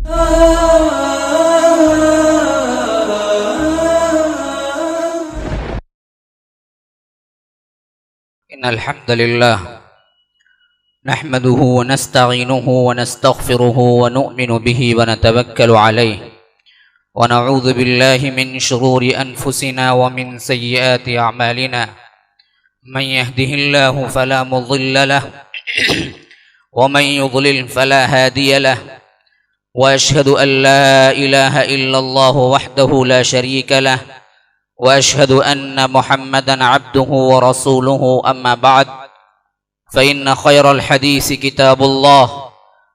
إن الحمد لله نحمده ونستعينه ونستغفره ونؤمن به ونتوكل عليه ونعوذ بالله من شرور أنفسنا ومن سيئات أعمالنا من يهده الله فلا مضل له ومن يضلل فلا هادي له وأشهد أن لا إله إلا الله وحده لا شريك له وأشهد أن محمدا عبده ورسوله أما بعد فإن خير الحديث كتاب الله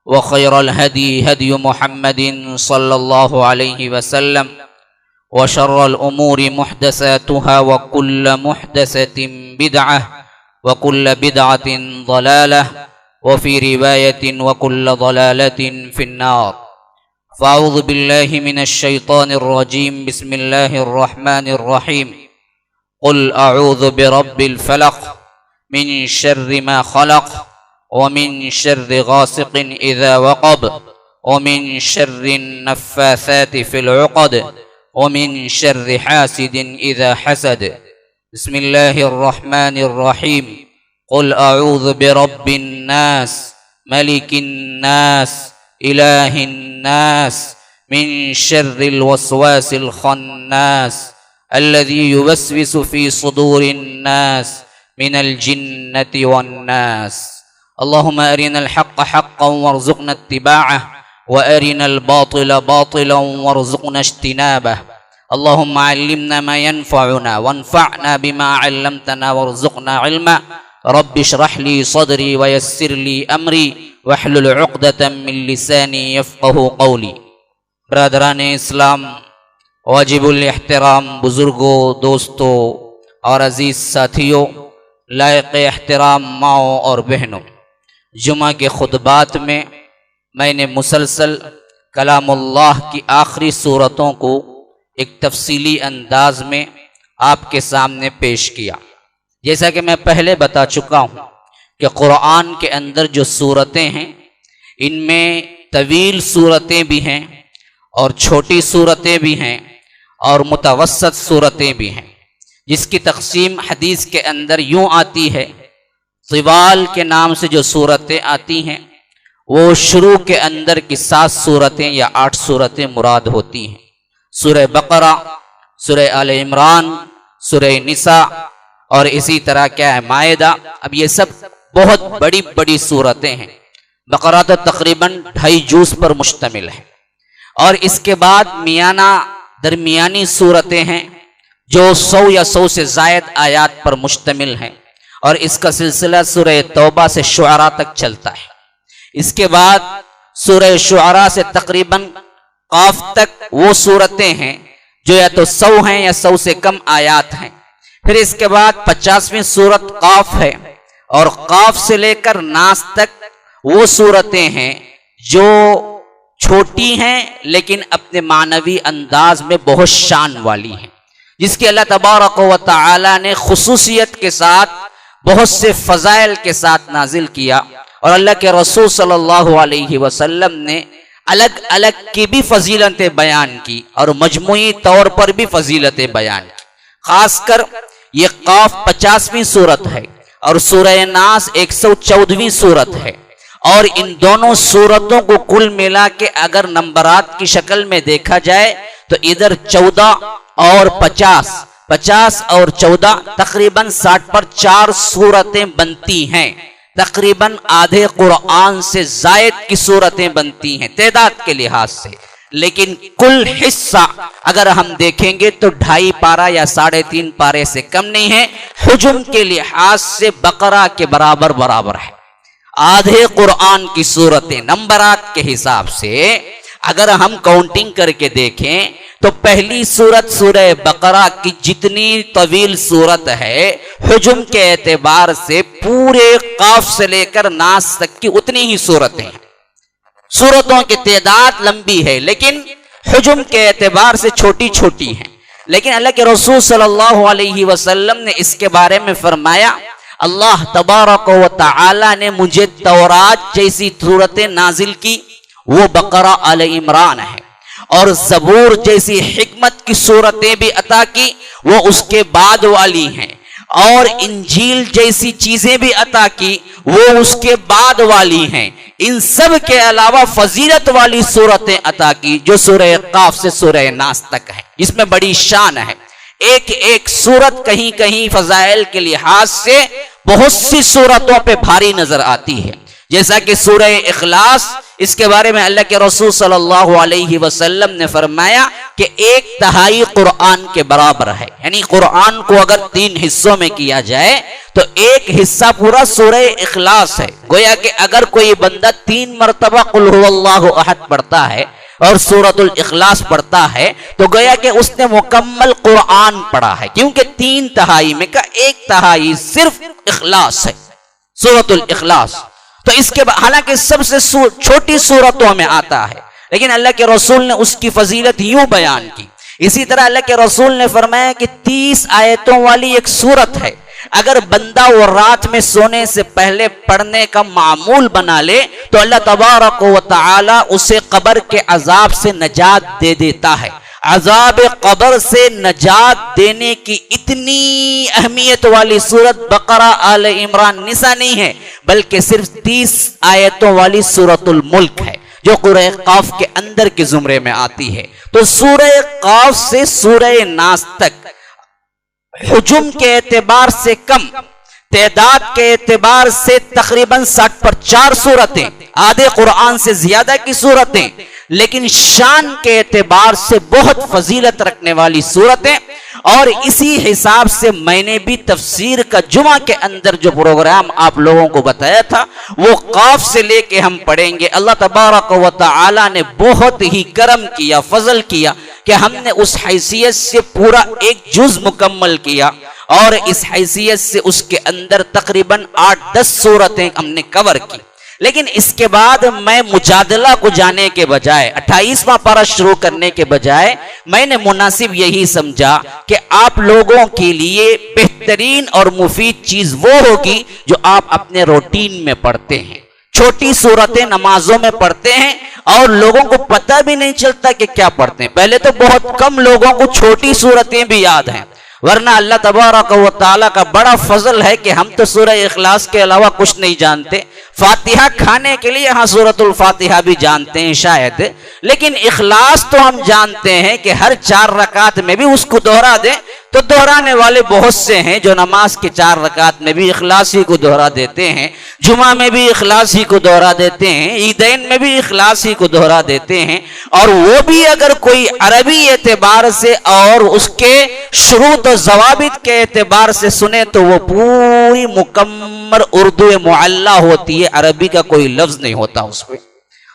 وخير الهدي هدي محمد صلى الله عليه وسلم وشر الأمور محدثاتها وكل محدثة بدعة وكل بدعة ضلالة وفي رواية وكل ضلالة في النار فأعوذ بالله من الشيطان الرجيم بسم الله الرحمن الرحيم قل أعوذ برب الفلق من شر ما خلق ومن شر غاسق إذا وقب ومن شر النفاثات في العقد ومن شر حاسد إذا حسد بسم الله الرحمن الرحيم قل أعوذ برب الناس ملك الناس إله الناس من شر الوسواس الخناس الذي يوسوس في صدور الناس من الجنة والناس اللهم أرنا الحق حقا وارزقنا اتباعه وأرنا الباطل باطلا وارزقنا اجتنابه اللهم علمنا ما ينفعنا وانفعنا بما علمتنا وارزقنا علما رب اشرح لي صدري ويسر لي أمري واحلل عقدة من لساني يفقه قولی۔ برادران اسلام، واجب الاحترام بزرگوں، دوستوں اور عزیز ساتھیوں، لائق احترام ماؤں اور بہنوں، جمعہ کے خطبات میں نے مسلسل کلام اللہ کی آخری صورتوں کو ایک تفصیلی انداز میں آپ کے سامنے پیش کیا۔ جیسا کہ میں پہلے بتا چکا ہوں کہ قرآن کے اندر جو صورتیں ہیں ان میں طویل صورتیں بھی ہیں اور چھوٹی صورتیں بھی ہیں اور متوسط صورتیں بھی ہیں، جس کی تقسیم حدیث کے اندر یوں آتی ہے۔ طوال کے نام سے جو صورتیں آتی ہیں وہ شروع کے اندر کی 7 صورتیں یا 8 صورتیں مراد ہوتی ہیں۔ سورہ بقرہ، سورہ آل عمران، سورہ نساء اور اسی طرح کیا ہے مائدہ۔ اب یہ سب بہت بڑی بڑی صورتیں ہیں۔ بقرہ تو تقریباً 2.5 جز پر مشتمل ہے، اور اس کے بعد میانہ درمیانی صورتیں ہیں جو 100 یا 100 سے زائد آیات پر مشتمل ہیں، اور اس کا سلسلہ سورہ توبہ سے شعراء تک چلتا ہے۔ اس کے بعد سورہ شعراء سے تقریباً قاف تک وہ صورتیں ہیں جو یا تو 100 ہیں یا 100 سے کم آیات ہیں۔ پھر اس کے بعد 50ویں صورت قاف ہے، اور قاف سے لے کر ناس تک وہ صورتیں ہیں جو چھوٹی ہیں لیکن اپنے معنوی انداز میں بہت شان والی ہیں، جس کی اللہ تبارک و تعالی نے خصوصیت کے ساتھ بہت سے فضائل کے ساتھ نازل کیا، اور اللہ کے رسول صلی اللہ علیہ وسلم نے الگ الگ کی بھی فضیلتیں بیان کی اور مجموعی طور پر بھی فضیلتیں بیان کی۔ خاص کر یہ قاف 50ویں صورت ہے اور سورہ ناس 114ویں صورت ہے، اور ان دونوں صورتوں کو کل ملا کے اگر نمبرات کی شکل میں دیکھا جائے تو ادھر 14 اور 50 اور 14 تقریباً 60 پر 4 صورتیں بنتی ہیں۔ تقریباً آدھے قرآن سے زائد کی صورتیں بنتی ہیں تعداد کے لحاظ سے، لیکن کل حصہ اگر ہم دیکھیں گے تو 2.5 پارہ یا 3.5 پارے سے کم نہیں ہے۔ حجم کے لحاظ سے بقرہ کے برابر ہے۔ آدھے قرآن کی صورتیں نمبرات کے حساب سے اگر ہم کاؤنٹنگ کر کے دیکھیں تو پہلی صورت سورہ بقرہ کی جتنی طویل صورت ہے حجم کے اعتبار سے پورے قاف سے لے کر ناس تک کی اتنی ہی صورتیں ہیں۔ صورتوں کی تعداد لمبی ہے لیکن حجم کے اعتبار سے چھوٹی چھوٹی ہیں، لیکن اللہ کے رسول صلی اللہ علیہ وسلم نے اس کے بارے میں فرمایا، اللہ تبارک و تعالی نے مجھے تورات جیسی صورتیں نازل کی، وہ بقرہ آل عمران ہے، اور زبور جیسی حکمت کی صورتیں بھی عطا کی، وہ اس کے بعد والی ہیں، اور انجیل جیسی چیزیں بھی عطا کی، وہ اس کے بعد والی ہیں۔ ان سب کے علاوہ فضیلت والی صورتیں عطا کی جو سورہ قاف سے سورہ ناس تک ہے، جس میں بڑی شان ہے۔ ایک ایک صورت کہیں کہیں فضائل کے لحاظ سے بہت سی صورتوں پہ بھاری نظر آتی ہے، جیسا کہ سورہ اخلاص، اس کے بارے میں اللہ کے رسول صلی اللہ علیہ وسلم نے فرمایا کہ 1/3 قرآن کے برابر ہے، یعنی قرآن کو اگر 3 حصوں میں کیا جائے تو ایک حصہ پورا سورہ اخلاص ہے۔ گویا کہ اگر کوئی بندہ 3 مرتبہ قل هو اللہ احد پڑھتا ہے اور سورۃ الاخلاص پڑھتا ہے تو گویا کہ اس نے مکمل قرآن پڑھا ہے، کیونکہ 3/3 میں کا 1/3 صرف اخلاص ہے، سورۃ الاخلاص۔ تو اس کے بعد حالانکہ سب سے چھوٹی صورتوں میں آتا ہے، لیکن اللہ کے رسول نے اس کی فضیلت یوں بیان کی۔ اسی طرح اللہ کے رسول نے فرمایا کہ 30 آیتوں والی ایک صورت ہے، اگر بندہ وہ رات میں سونے سے پہلے پڑھنے کا معمول بنا لے تو اللہ تبارک و تعالی اسے قبر کے عذاب سے نجات دے دیتا ہے۔ عذاب قبر سے نجات دینے کی اتنی اہمیت والی صورت بقرہ آل عمران نساء نہیں ہے، بلکہ صرف 30 آیتوں والی سورۃ الملک ہے جو سورہ قاف کے اندر کے زمرے میں آتی ہے۔ تو سورہ قاف سے سورہ ناس تک حجم کے اعتبار سے کم، تعداد کے اعتبار سے تقریباً 60 پر 4 صورتیں، آدھے قرآن سے زیادہ کی صورتیں، لیکن شان کے اعتبار سے بہت فضیلت رکھنے والی صورتیں۔ اور اسی حساب سے میں نے بھی تفسیر کا جمعہ کے اندر جو پروگرام آپ لوگوں کو بتایا تھا وہ قاف سے لے کے ہم پڑھیں گے۔ اللہ تبارک و تعالی نے بہت ہی کرم کیا، فضل کیا کہ ہم نے اس حیثیت سے پورا ایک جز مکمل کیا، اور اس حیثیت سے اس کے اندر تقریباً 8-10 صورتیں ہم نے کور کی۔ لیکن اس کے بعد میں مجادلہ کو جانے کے بجائے، 28واں پارہ شروع کرنے کے بجائے، میں نے مناسب یہی سمجھا کہ آپ لوگوں کے لیے بہترین اور مفید چیز وہ ہوگی جو آپ اپنے روٹین میں پڑھتے ہیں۔ چھوٹی صورتیں نمازوں میں پڑھتے ہیں اور لوگوں کو پتہ بھی نہیں چلتا کہ کیا پڑھتے ہیں۔ پہلے تو بہت کم لوگوں کو چھوٹی صورتیں بھی یاد ہیں، ورنہ اللہ تبارک و تعالیٰ کا بڑا فضل ہے کہ ہم تو سورہ اخلاص کے علاوہ کچھ نہیں جانتے۔ فاتحہ کھانے کے لیے ہاں سورۃ الفاتحہ بھی جانتے ہیں شاید، لیکن اخلاص تو ہم جانتے ہیں کہ ہر 4 رکعت میں بھی اس کو دہرا دیں تو دہرانے والے بہت سے ہیں جو نماز کے 4 رکعت میں بھی اخلاص ہی کو دہرا دیتے ہیں، جمعہ میں بھی اخلاص ہی کو دہرا دیتے ہیں، عیدین میں بھی اخلاص ہی کو دہرا دیتے ہیں، اور وہ بھی اگر کوئی عربی اعتبار سے اور اس کے شروط و ضوابط کے اعتبار سے سنے تو وہ پوری مکمل اردو معلّہ ہوتی ہے، عربی کا کوئی لفظ نہیں ہوتا اس میں۔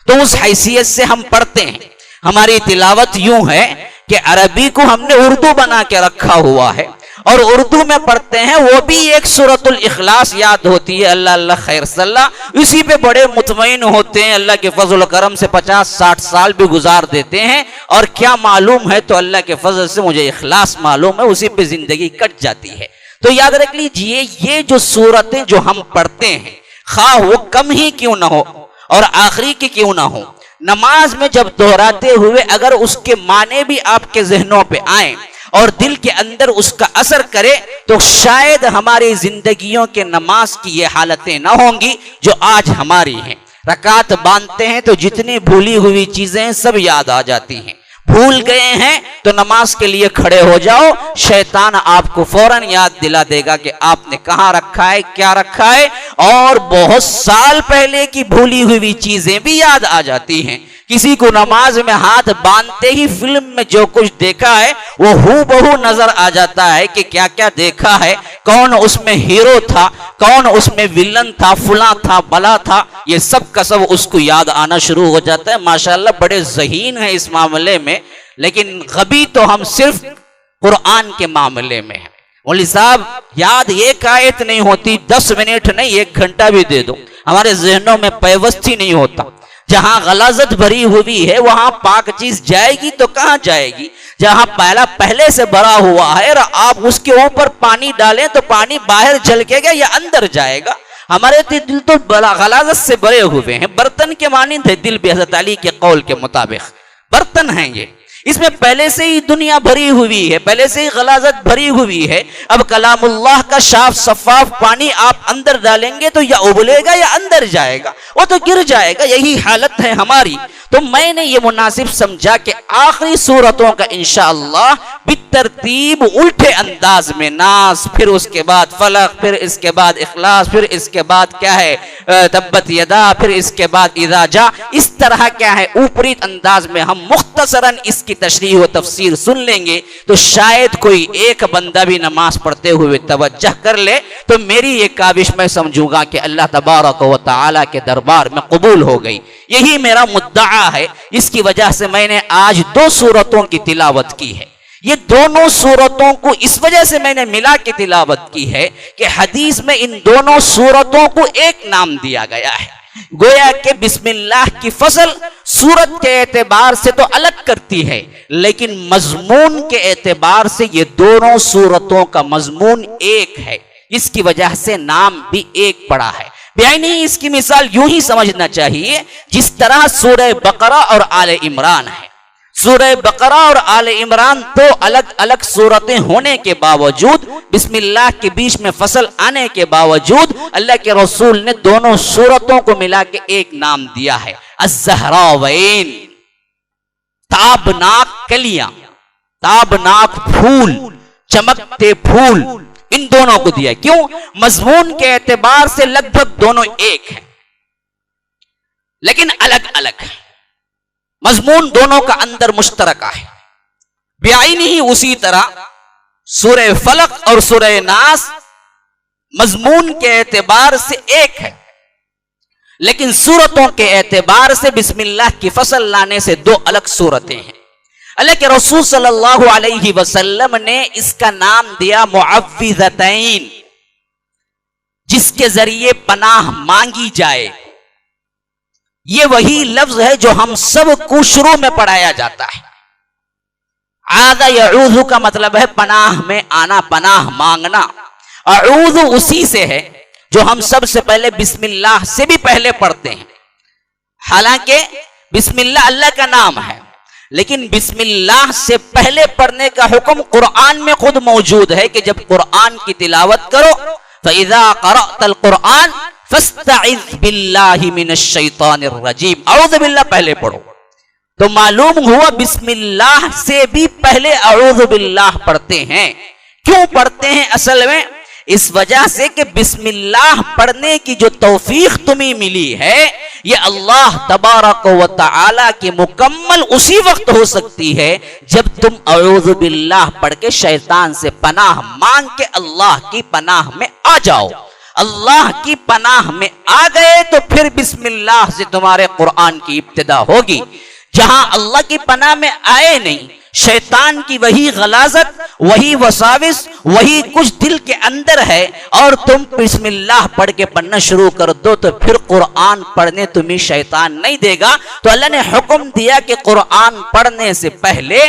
تو اس حیثیت سے ہم پڑھتے ہیں، ہماری تلاوت یوں ہے کہ عربی کو ہم نے اردو بنا کے رکھا ہوا ہے، اور اردو میں پڑھتے ہیں وہ بھی ایک سورۃ الاخلاص یاد ہوتی ہے، اللہ اللہ خیر صلی اللہ، اسی پہ بڑے مطمئن ہوتے ہیں، اللہ کے فضل و کرم سے 50-60 سال بھی گزار دیتے ہیں، اور کیا معلوم ہے تو اللہ کے فضل سے مجھے اخلاص معلوم ہے، اسی پہ زندگی کٹ جاتی ہے۔ تو یاد رکھ لیجئے یہ جو صورتیں جو ہم پڑھتے ہیں، خواہ وہ کم ہی کیوں نہ ہو اور آخری کی کیوں نہ ہو، نماز میں جب دہراتے ہوئے اگر اس کے معنی بھی آپ کے ذہنوں پہ آئیں اور دل کے اندر اس کا اثر کرے تو شاید ہماری زندگیوں کے نماز کی یہ حالتیں نہ ہوں گی جو آج ہماری ہیں۔ رکعت باندھتے ہیں تو جتنی بھولی ہوئی چیزیں سب یاد آ جاتی ہیں، بھول گئے ہیں تو نماز کے لیے کھڑے ہو جاؤ، شیطان آپ کو فوراً یاد دلا دے گا کہ آپ نے کہاں رکھا ہے، کیا رکھا ہے، اور بہت سال پہلے کی بھولی ہوئی چیزیں بھی یاد آ جاتی ہیں۔ کسی کو نماز میں ہاتھ باندھتے ہی فلم میں جو کچھ دیکھا ہے وہ ہو بہو نظر آ جاتا ہے کہ کیا کیا دیکھا ہے، کون اس میں ہیرو تھا، کون اس میں ویلن تھا، فلاں تھا، بلا تھا، یہ سب کا سب اس کو یاد آنا شروع ہو جاتا ہے۔ ماشاءاللہ بڑے ذہین ہیں اس معاملے میں، لیکن غبی تو ہم صرف قرآن کے معاملے میں ہیں۔ مولوی صاحب یاد ایک آیت نہیں ہوتی، 10 منٹ نہیں 1 گھنٹہ بھی دے دو، ہمارے ذہنوں میں پیوست ہی نہیں ہوتا۔ جہاں غلاظت بھری ہوئی ہے وہاں پاک چیز جائے گی تو کہاں جائے گی؟ جہاں پہلے سے بھرا ہوا ہے اور آپ اس کے اوپر پانی ڈالیں تو پانی باہر جھلکے گا یا اندر جائے گا؟ ہمارے دل تو غلاظت سے بھرے ہوئے ہیں، برتن کے مانند ہے دل بھی، حضرت علی کے قول کے مطابق برتن ہیں یہ، اس میں پہلے سے ہی دنیا بھری ہوئی ہے، پہلے سے ہی غلاظت بھری ہوئی ہے۔ اب کلام اللہ کا صاف شفاف پانی آپ اندر ڈالیں گے تو یا ابلے گا یا اندر جائے گا، وہ تو گر جائے گا، یہی حالت ہے ہماری۔ تو میں نے یہ مناسب سمجھا کہ آخری سورتوں کا انشاءاللہ بالترتیب الٹے انداز میں ناس، پھر اس کے بعد فلق، پھر اس کے بعد اخلاص، پھر اس کے بعد کیا ہے تبت یدا، پھر اس کے بعد اذا جاء، اس طرح کیا ہے اوپری انداز میں ہم مختصراً اس کی تشریح و تفسیر سن لیں گے تو شاید کوئی ایک بندہ بھی نماز پڑھتے ہوئے توجہ کر لے تو میری یہ کاوش میں سمجھوں گا کہ اللہ تبارک و تعالی کے دربار میں قبول ہو گئی، یہی میرا مدعا ہے۔ اس کی وجہ سے میں نے آج 2 سورتوں کی تلاوت کی ہے۔ یہ دونوں سورتوں کو اس وجہ سے میں نے ملا کے تلاوت کی ہے کہ حدیث میں ان دونوں سورتوں کو ایک نام دیا گیا ہے، گویا کہ بسم اللہ کی فصل سورت کے اعتبار سے تو الگ کرتی ہے لیکن مضمون کے اعتبار سے یہ دونوں سورتوں کا مضمون ایک ہے، اس کی وجہ سے نام بھی ایک پڑا ہے۔ بیانی اس کی مثال یوں ہی سمجھنا چاہیے جس طرح سورہ بقرہ اور آل عمران ہے۔ سورہ بقرہ اور آل عمران تو الگ الگ سورتیں ہونے کے باوجود، بسم اللہ کے بیچ میں فصل آنے کے باوجود، اللہ کے رسول نے دونوں سورتوں کو ملا کے ایک نام دیا ہے، الزہراوین، تابناک کلیاں، تابناک پھول، چمکتے پھول، ان دونوں کو دیا ہے۔ کیوں؟ مضمون کے اعتبار سے لگ بھگ دونوں ایک ہیں لیکن الگ الگ ہیں، مضمون دونوں کا اندر مشترکہ ہے۔ بعینی ہی اسی طرح سورہ فلق اور سورہ ناس مضمون کے اعتبار سے ایک ہے لیکن سورتوں کے اعتبار سے بسم اللہ کی فصل لانے سے 2 الگ سورتیں ہیں۔ اللہ کے رسول صلی اللہ علیہ وسلم نے اس کا نام دیا معوذتین، جس کے ذریعے پناہ مانگی جائے۔ یہ وہی لفظ ہے جو ہم سب کو شروع میں پڑھایا جاتا ہے۔ عاذ یعوذ کا مطلب ہے پناہ میں آنا، پناہ مانگنا۔ اعوذ اسی سے ہے جو ہم سب سے پہلے بسم اللہ سے بھی پہلے پڑھتے ہیں، حالانکہ بسم اللہ اللہ کا نام ہے لیکن بسم اللہ سے پہلے پڑھنے کا حکم قرآن میں خود موجود ہے کہ جب قرآن کی تلاوت کرو فَإِذَا قَرَأْتَ الْقُرْآنَ فَاسْتَعِذْ بِاللَّهِ مِنَ الشَّيْطَانِ الرَّجِيمِ، اعوذ باللہ پہلے پڑھو۔ تو معلوم ہوا بسم اللہ سے بھی پہلے اعوذ باللہ پڑھتے ہیں۔ کیوں پڑھتے ہیں؟ اصل میں اس وجہ سے کہ بسم اللہ پڑھنے کی جو توفیق تمہیں ملی ہے یہ اللہ تبارک و تعالی کی مکمل اسی وقت ہو سکتی ہے جب تم اعوذ باللہ پڑھ کے شیطان سے پناہ مانگ کے اللہ کی پناہ میں آ جاؤ۔ اللہ کی پناہ میں آ گئے تو پھر بسم اللہ سے تمہارے قرآن کی ابتدا ہوگی۔ جہاں اللہ کی پناہ میں آئے نہیں، شیطان کی وہی غلاظت، وہی وساوس، وہی کچھ دل کے اندر ہے اور تم بسم اللہ پڑھ کے پڑھنا شروع کر دو تو پھر قرآن پڑھنے تمہیں شیطان نہیں دے گا۔ تو اللہ نے حکم دیا کہ قرآن پڑھنے سے پہلے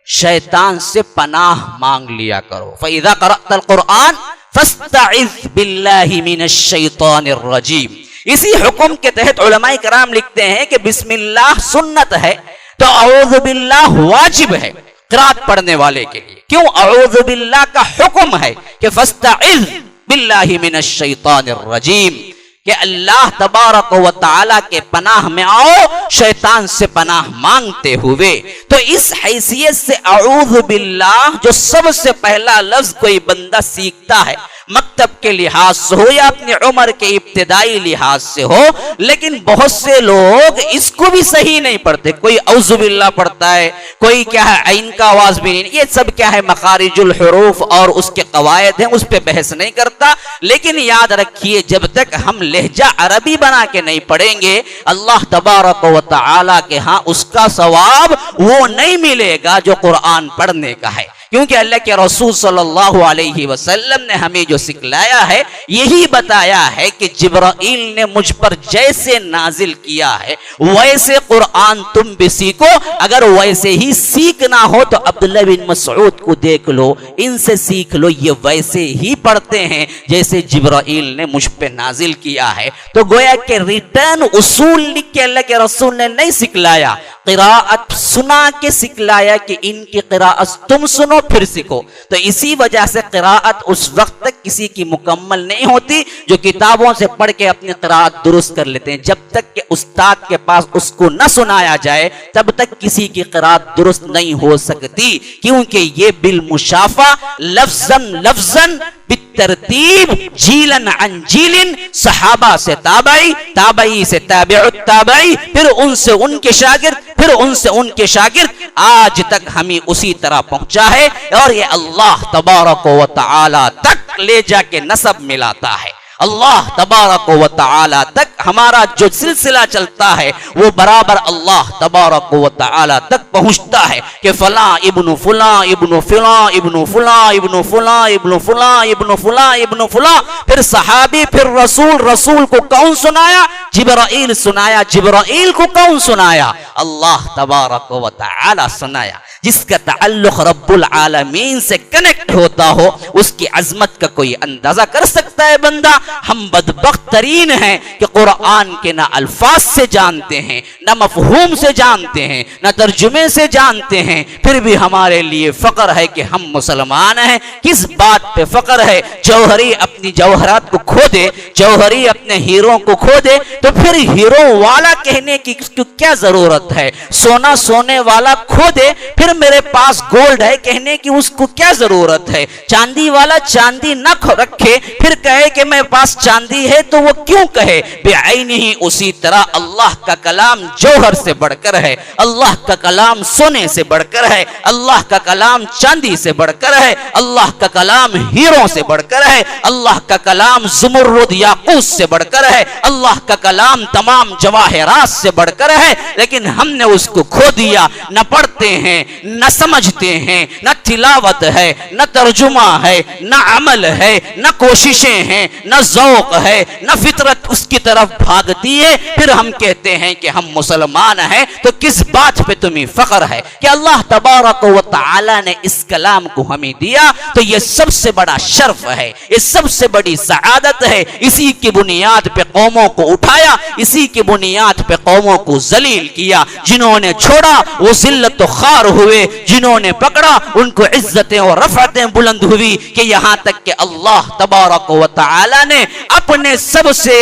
شیطان سے پناہ مانگ لیا کرو۔ فَإِذَا قَرَأْتَ الْقُرْآنَ فَاسْتَعِذْ بِاللَّهِ مِنَ الشَّيْطَانِ الرَّجِيمِ۔ اسی حکم کے تحت علماء کرام لکھتے ہیں کہ بسم اللہ سنت ہے تو اعوذ باللہ واجب ہے قرات پڑھنے والے کے لیے۔ کیوں؟ اعوذ باللہ کا حکم ہے کہ فاستعذ باللہ من الشیطان الرجیم، کہ اللہ تبارک و تعالی کے پناہ میں آؤ شیطان سے پناہ مانگتے ہوئے۔ تو اس حیثیت سے اعوذ باللہ جو سب سے پہلا لفظ کوئی بندہ سیکھتا ہے، مکتب کے لحاظ سے ہو یا اپنی عمر کے ابتدائی لحاظ سے ہو، لیکن بہت سے لوگ اس کو بھی صحیح نہیں پڑھتے۔ کوئی اعوذ باللہ پڑھتا ہے، کوئی کیا ہے عین کا آواز بھی نہیں، یہ سب کیا ہے مخارج الحروف اور اس کے قواعد ہیں، اس پہ بحث نہیں کرتا۔ لیکن یاد رکھیے جب تک ہم لہجہ عربی بنا کے نہیں پڑھیں گے اللہ تبارک و تعالی کے ہاں اس کا ثواب وہ نہیں ملے گا جو قرآن پڑھنے کا ہے۔ کیونکہ اللہ کے رسول صلی اللہ علیہ وسلم نے ہمیں جو سکھلایا ہے یہی بتایا ہے کہ جبرائیل نے مجھ پر جیسے نازل کیا ہے ویسے قرآن تم بھی سیکھو، اگر ویسے ہی سیکھنا ہو تو عبداللہ بن مسعود کو دیکھ لو، ان سے سیکھ لو، یہ ویسے ہی پڑھتے ہیں جیسے جبرائیل نے مجھ پہ نازل کیا ہے۔ تو گویا کہ ریٹرن اصول لکھ کے اللہ کے رسول نے نہیں سکھلایا، قراءت سنا کے سکھلایا کہ ان کی قراءت تم سنو پھر سیکھو۔ تو اسی وجہ سے قراءت اس وقت تک کسی کی مکمل نہیں ہوتی جو کتابوں سے پڑھ کے اپنی قراءت درست کر لیتے ہیں، جب تک کہ استاد کے پاس اس کو نہ سنایا جائے تب تک کسی کی قراءت درست نہیں ہو سکتی، کیونکہ یہ بالمشافہ لفظاً لفظاً بالترتیب جیلن عن جیلن، صحابہ سے تابعی، تابعی سے تابع التابعی، پھر ان سے ان کے شاگرد، پھر ان سے ان کے شاگرد، آج تک ہمیں اسی طرح پہنچا ہے، اور یہ اللہ تبارک و تعالی تک لے جا کے نسب ملاتا ہے۔ اللہ تبارک و تعالی تک ہمارا جو سلسلہ چلتا ہے وہ برابر اللہ تبارک و تعالی تک پہنچتا ہے کہ فلاں ابن فلاں ابن فلاں ابن فلاں ابن فلاں ابن فلاں ابن فلاں ابن فلاں، پھر صحابی، پھر رسول، رسول کو کون سنایا؟ جبرائیل سنایا، جبرائیل کو کون سنایا؟ اللہ تبارک و تعالی سنایا۔ جس کا تعلق رب العالمین سے کنیکٹ ہوتا ہو اس کی عظمت کا کوئی اندازہ کر سکتا ہے بندہ؟ ہم بدبخت ترین ہیں کہ قرآن کے نہ الفاظ سے جانتے ہیں، نہ مفہوم سے جانتے ہیں، نہ ترجمے سے جانتے ہیں، پھر بھی ہمارے لیے فخر ہے کہ ہم مسلمان ہیں۔ کس بات پہ فخر ہے؟ جوہری اپنی جوہرات کو کھو دے، جوہری اپنے ہیروں کو کھو دے تو پھر ہیرو والا کہنے کی کیا ضرورت ہے؟ سونا سونے والا کھو دے پھر میرے پاس گولڈ ہے کہنے کی اس کو کیا ضرورت ہے؟ چاندی والا چاندی نہ رکھے پھر کہے کہ میرے پاس چاندی ہے تو وہ کیوں کہے؟ بعینہ ہی اسی طرح اللہ کا کلام جوہر سے بڑھ کر ہے، اللہ کا کلام سونے سے بڑھ کر ہے، اللہ کا کلام چاندی سے بڑھ کر ہے، اللہ کا کلام ہیروں سے بڑھ کر ہے، اللہ کا کلام زمرد یاقوت سے بڑھ کر ہے، اللہ کا کلام تمام جواہرات سے بڑھ کر ہے، لیکن ہم نے اس کو کھو دیا، نہ پڑھتے ہیں، نہ سمجھتے ہیں، نہ تلاوت ہے، نہ ترجمہ ہے، نہ عمل ہے، نہ کوششیں ہیں، نہ ذوق ہے، نہ فطرت اس کی طرف بھاگتی ہے، پھر ہم کہتے ہیں کہ ہم مسلمان ہیں۔ تو کس بات پہ تمہیں فخر ہے کہ اللہ تبارک و تعالی نے اس کلام کو ہمیں دیا؟ تو یہ سب سے بڑا شرف ہے، یہ سب سے بڑی سعادت ہے۔ اسی کی بنیاد پہ قوموں کو اٹھایا، اسی کی بنیاد پہ قوموں کو ذلیل کیا، جنہوں نے چھوڑا وہ ذلت و خوار ہوئے، جنہوں نے پکڑا ان کو عزتیں اور رفعتیں بلند ہوئی، کہ یہاں تک کہ اللہ تبارک و تعالی نے اپنے سب سے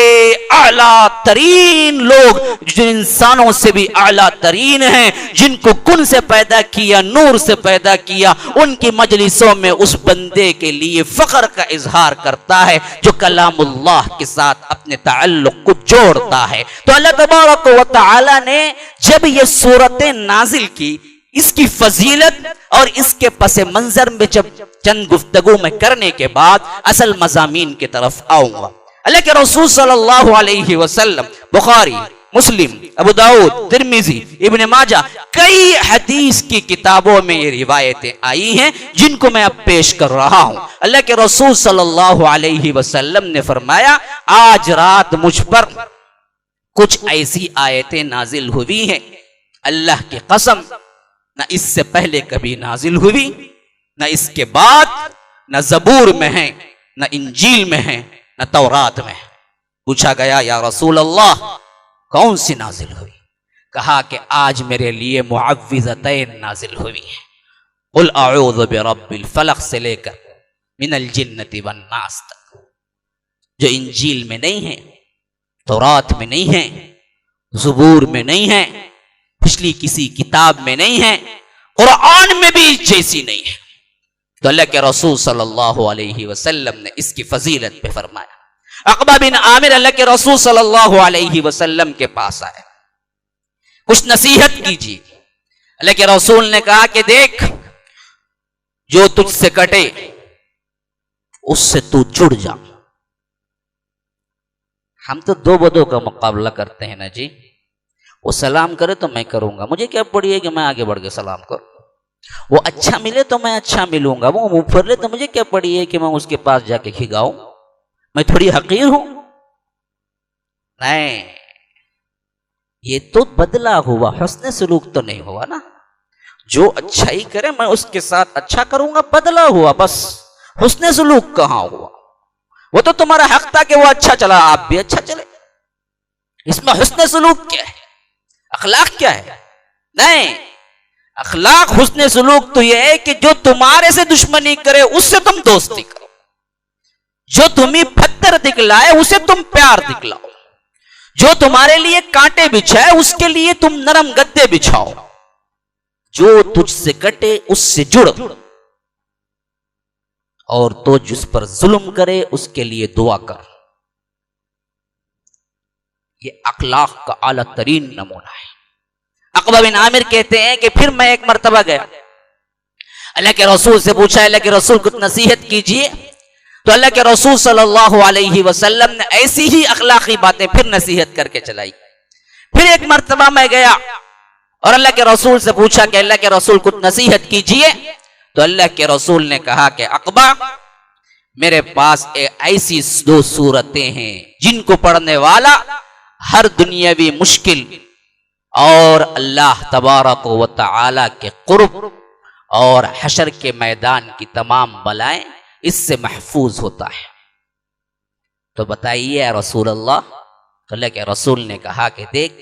اعلیٰ ترین لوگ جو انسانوں سے بھی اعلیٰ ترین ہیں، جن کو کن سے پیدا کیا، نور سے پیدا کیا، ان کی مجلسوں میں اس بندے کے لیے فخر کا اظہار کرتا ہے جو کلام اللہ کے ساتھ اپنے تعلق کو جوڑتا ہے۔ تو اللہ تبارک و تعالی نے جب یہ صورتیں نازل کی، اس کی فضیلت اور اس کے پس منظر میں جب چند گفتگو میں کرنے کے بعد اصل مضامین کی طرف آؤں گا۔ اللہ کے رسول صلی اللہ علیہ وسلم بخاری، مسلم، ابو داؤد، ترمذی، ابن ماجہ، کئی حدیث کی کتابوں میں یہ روایتیں آئی ہیں جن کو میں اب پیش کر رہا ہوں۔ اللہ کے رسول صلی اللہ علیہ وسلم نے فرمایا، آج رات مجھ پر کچھ ایسی آیتیں نازل ہوئی ہیں، اللہ کی قسم نہ اس سے پہلے کبھی نازل ہوئی، نہ اس کے بعد، نہ زبور میں ہیں، نہ انجیل میں ہیں، نہ تورات میں۔ پوچھا گیا یا رسول اللہ کون سی نازل ہوئی؟ کہا کہ آج میرے لیے معوذتین نازل ہوئی ہیں، قل اعوذ برب الفلق سے لے کر من الجنت والناس تک، جو انجیل میں نہیں ہیں، تورات میں نہیں ہیں، زبور میں نہیں ہیں، پچھلی کسی کتاب میں نہیں ہیں، قرآن میں بھی جیسی نہیں ہے۔ تو اللہ کے رسول صلی اللہ علیہ وسلم نے اس کی فضیلت پہ فرمایا۔ عقبہ بن عامر اللہ کے رسول صلی اللہ علیہ وسلم کے پاس آئے، کچھ نصیحت کیجیے۔ اللہ کے رسول نے کہا کہ دیکھ، جو تجھ سے کٹے اس سے تو جڑ جا۔ ہم تو دو بدوں کا مقابلہ کرتے ہیں نا جی، وہ سلام کرے تو میں کروں گا، مجھے کیا پڑی ہے کہ میں آگے بڑھ کے سلام کروں؟ وہ اچھا ملے تو میں اچھا ملوں گا، وہ منہ پھر لے تو مجھے کیا پڑی ہے کہ میں اس کے پاس جا کے کھگاؤں؟ میں تھوڑی حقیر ہوں؟ نہیں، یہ تو بدلا ہوا حسن سلوک تو نہیں ہوا نا۔ جو اچھائی کرے میں اس کے ساتھ اچھا کروں گا، بدلا ہوا بس، حسن سلوک کہاں ہوا؟ وہ تو تمہارا حق تھا کہ وہ اچھا چلا، آپ بھی اچھا چلے، اس میں حسن سلوک کیا ہے؟ اخلاق کیا ہے؟ نہیں، اخلاق حسن سلوک تو یہ ہے کہ جو تمہارے سے دشمنی کرے اس سے تم دوستی کرو، جو تمہیں پتھر دکھلائے اسے تم پیار دکھلاؤ، جو تمہارے لیے کانٹے بچھائے اس کے لیے تم نرم گدے بچھاؤ، جو تجھ سے کٹے اس سے جڑ، اور تو جس پر ظلم کرے اس کے لیے دعا کر۔ یہ اخلاق کا اعلیٰ ترین نمونہ ہے۔ عقبہ بن عامر کہتے ہیں کہ پھر میں ایک مرتبہ گیا، اللہ کے رسول سے پوچھا، اللہ کے رسول کچھ نصیحت کیجئے، تو اللہ کے رسول صلی اللہ علیہ وسلم نے ایسی ہی اخلاقی باتیں پھر نصیحت کر کے چلائی۔ پھر ایک مرتبہ میں گیا اور اللہ کے رسول سے پوچھا کہ اللہ کے رسول کچھ نصیحت کیجئے، تو اللہ کے رسول نے کہا کہ عقبہ، میرے پاس ایسی دو صورتیں ہیں جن کو پڑھنے والا ہر دنیاوی مشکل اور اللہ تبارک و تعالی کے قرب اور حشر کے میدان کی تمام بلائیں اس سے محفوظ ہوتا ہے۔ تو بتائیے اے رسول اللہ، تو اللہ کے رسول نے کہا کہ دیکھ،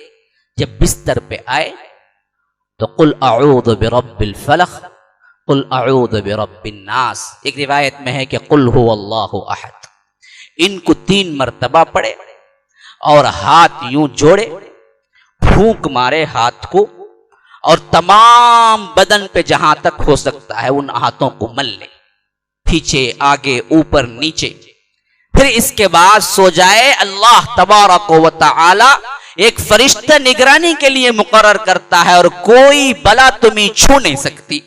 جب بستر پہ آئے تو قل اعوذ برب الفلق، قل اعوذ برب الناس، ایک روایت میں ہے کہ قل هو اللہ احد، ان کو 3 مرتبہ پڑھے اور ہاتھ یوں جوڑے، پھونک مارے ہاتھ کو، اور تمام بدن پہ جہاں تک ہو سکتا ہے ان ہاتھوں کو مل لے، پیچھے آگے اوپر نیچے، پھر اس کے بعد سو جائے۔ اللہ تبارک و تعالی ایک فرشتہ نگرانی کے لیے مقرر کرتا ہے اور کوئی بلا تمہیں چھو نہیں سکتی۔